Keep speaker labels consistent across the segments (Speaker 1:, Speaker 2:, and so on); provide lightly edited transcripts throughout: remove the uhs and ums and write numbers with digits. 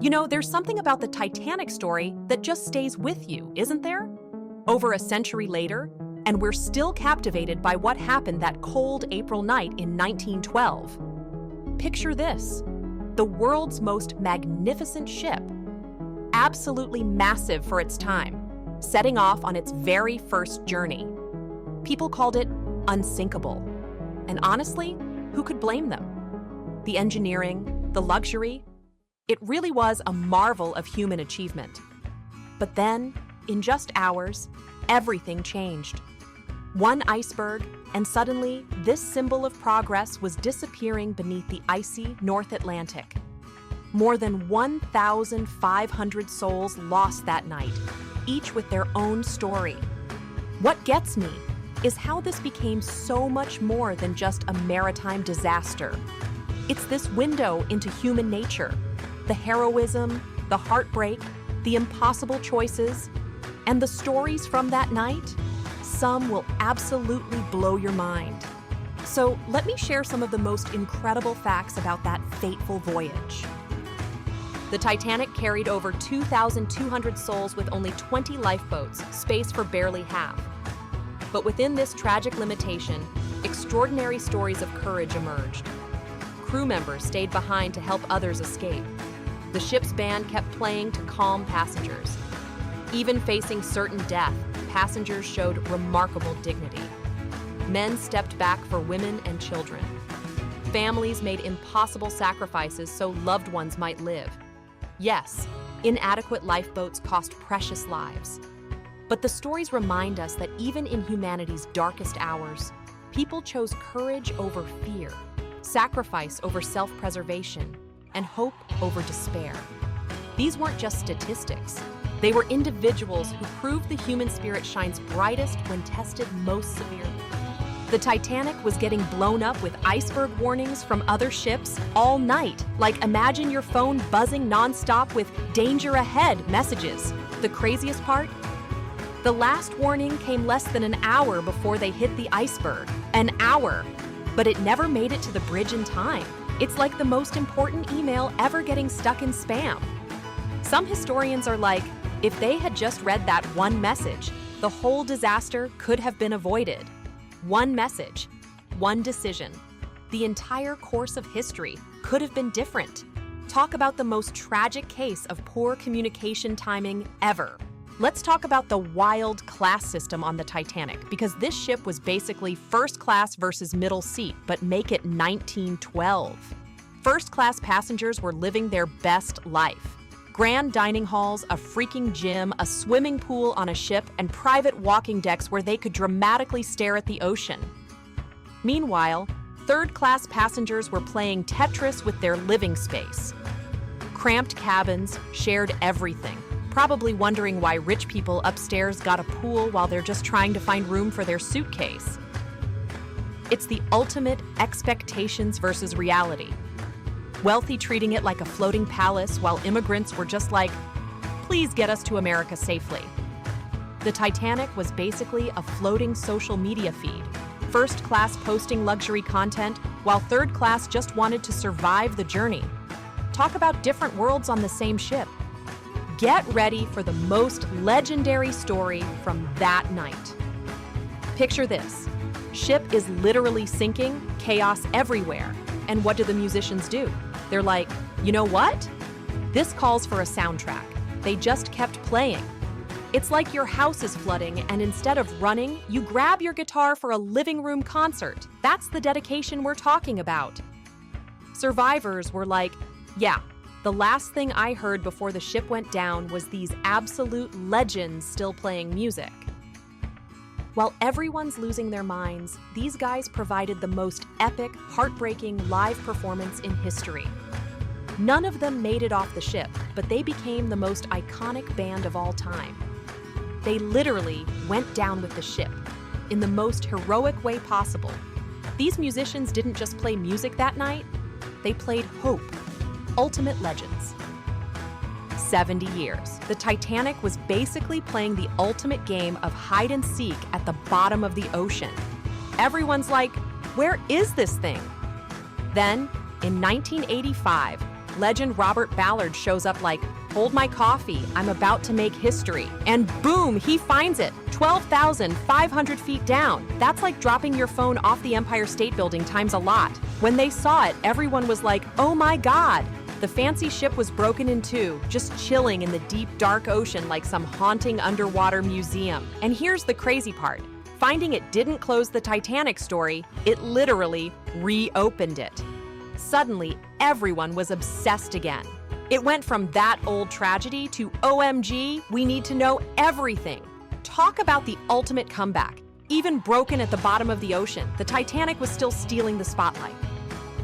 Speaker 1: You know, there's something about the Titanic story that just stays with you, isn't there? Over a century later, and we're still captivated by what happened that cold April night in 1912. Picture this: the world's most magnificent ship, absolutely massive for its time, setting off on its very first journey. People called it unsinkable. And honestly, who could blame them? The engineering, the luxury, it really was a marvel of human achievement. But then, in just hours, everything changed. One iceberg, and suddenly, this symbol of progress was disappearing beneath the icy North Atlantic. More than 1,500 souls lost that night, each with their own story. What gets me is how this became so much more than just a maritime disaster. It's this window into human nature, the heroism, the heartbreak, the impossible choices, and the stories from that night. Some will absolutely blow your mind. So let me share some of the most incredible facts about that fateful voyage. The Titanic carried over 2,200 souls with only 20 lifeboats, space for barely half. But within this tragic limitation, extraordinary stories of courage emerged. Crew members stayed behind to help others escape. The ship's band kept playing to calm passengers. Even facing certain death, passengers showed remarkable dignity. Men stepped back for women and children. Families made impossible sacrifices so loved ones might live. Yes, inadequate lifeboats cost precious lives. But the stories remind us that even in humanity's darkest hours, people chose courage over fear, sacrifice over self-preservation, and hope over despair. These weren't just statistics. They were individuals who proved the human spirit shines brightest when tested most severely. The Titanic was getting blown up with iceberg warnings from other ships all night. Like, imagine your phone buzzing nonstop with "danger ahead" messages. The craziest part? The last warning came less than an hour before they hit the iceberg. An hour! But it never made it to the bridge in time. It's like the most important email ever getting stuck in spam. Some historians are like, if they had just read that one message, the whole disaster could have been avoided. One message, one decision. The entire course of history could have been different. Talk about the most tragic case of poor communication timing ever. Let's talk about the wild class system on the Titanic, because this ship was basically first class versus middle seat, but make it 1912. First class passengers were living their best life. Grand dining halls, a freaking gym, a swimming pool on a ship, and private walking decks where they could dramatically stare at the ocean. Meanwhile, third-class passengers were playing Tetris with their living space. Cramped cabins shared everything, probably wondering why rich people upstairs got a pool while they're just trying to find room for their suitcase. It's the ultimate expectations versus reality. Wealthy treating it like a floating palace, while immigrants were just like, please get us to America safely. The Titanic was basically a floating social media feed. First class posting luxury content, while third class just wanted to survive the journey. Talk about different worlds on the same ship. Get ready for the most legendary story from that night. Picture this. Ship is literally sinking, chaos everywhere. And what do the musicians do? They're like, you know what? This calls for a soundtrack. They just kept playing. It's like your house is flooding, and instead of running, you grab your guitar for a living room concert. That's the dedication we're talking about. Survivors were like, yeah, the last thing I heard before the ship went down was these absolute legends still playing music. While everyone's losing their minds, these guys provided the most epic, heartbreaking live performance in history. None of them made it off the ship, but they became the most iconic band of all time. They literally went down with the ship, in the most heroic way possible. These musicians didn't just play music that night, they played hope, ultimate legends. 70 years. The Titanic was basically playing the ultimate game of hide and seek at the bottom of the ocean. Everyone's like, where is this thing? Then, in 1985, legend Robert Ballard shows up like, "Hold my coffee, I'm about to make history." And boom, he finds it, 12,500 feet down. That's like dropping your phone off the Empire State Building times a lot. When they saw it, everyone was like, "Oh my God." The fancy ship was broken in two, just chilling in the deep, dark ocean like some haunting underwater museum. And here's the crazy part. Finding it didn't close the Titanic story, it literally reopened it. Suddenly, everyone was obsessed again. It went from that old tragedy to OMG, we need to know everything. Talk about the ultimate comeback. Even broken at the bottom of the ocean, the Titanic was still stealing the spotlight.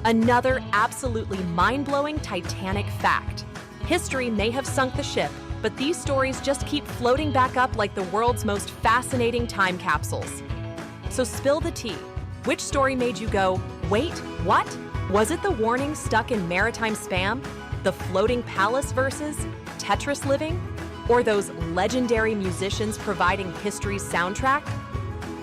Speaker 1: Another absolutely mind-blowing Titanic fact. History may have sunk the ship, but these stories just keep floating back up like the world's most fascinating time capsules. So spill the tea. Which story made you go, "Wait, what?" Was it the warning stuck in maritime spam? The floating palace verses? Tetris living? Or those legendary musicians providing history's soundtrack?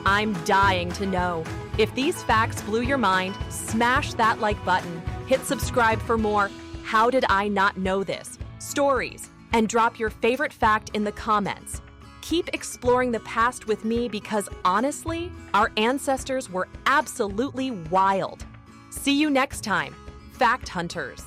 Speaker 1: I'm dying to know. If these facts blew your mind, smash that like button, hit subscribe for more "How did I not know this?" stories, and drop your favorite fact in the comments. Keep exploring the past with me because honestly, our ancestors were absolutely wild. See you next time, Fact Hunters.